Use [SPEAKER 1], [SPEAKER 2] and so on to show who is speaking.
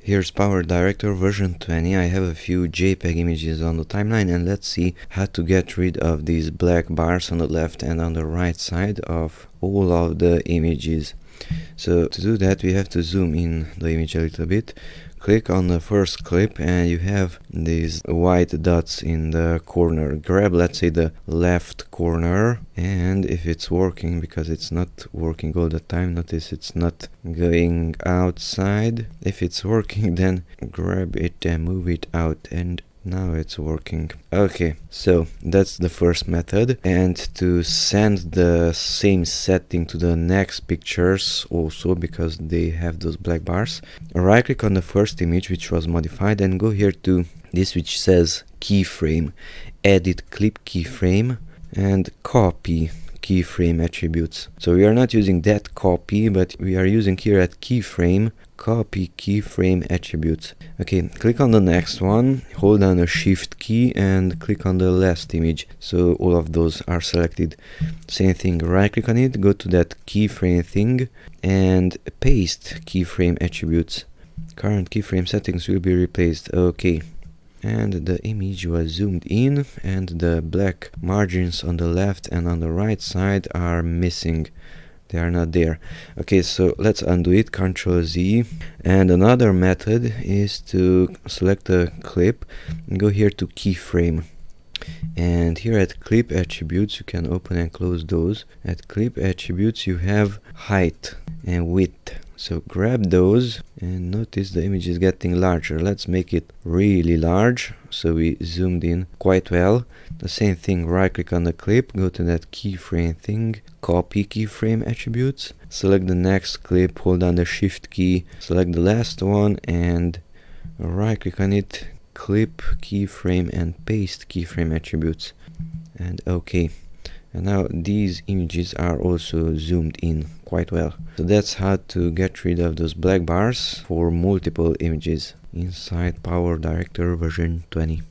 [SPEAKER 1] Here's PowerDirector version 20. I have a few JPEG images on the timeline, and let's see how to get rid of these black bars on the left and on the right side of all of the images. So to do that, we have to zoom in the image a little bit. Click on the first clip and you have these white dots in the corner. Grab, let's say, the left corner, and if it's working, because it's not working all the time, notice it's not going outside. If it's working, then grab it and move it out, and now it's working. Okay, so that's the first method. And to send the same setting to the next pictures also, because they have those black bars, right click on the first image which was modified and go here to this which says keyframe, edit clip keyframe and copy keyframe attributes. So we are not using that copy, but we are using here at keyframe, copy keyframe attributes. Okay, click on the next one, hold down the shift key and click on the last image, so all of those are selected. Same thing, right click on it, go to that keyframe thing and paste keyframe attributes. Current keyframe settings will be replaced. Okay, and the image was zoomed in and the black margins on the left and on the right side are missing. They are not there. Okay, so let's undo it, Ctrl Z. And another method is to select a clip and go here to keyframe. And here at clip attributes, you can open and close those. At clip attributes, you have height and width. So grab those and notice the image is getting larger. Let's make it really large. So we zoomed in quite well. The same thing, right click on the clip, go to that keyframe thing, copy keyframe attributes, select the next clip, hold down the shift key, select the last one and right click on it, clip keyframe and paste keyframe attributes. And okay. And now these images are also zoomed in quite well. So that's how to get rid of those black bars for multiple images inside PowerDirector version 20.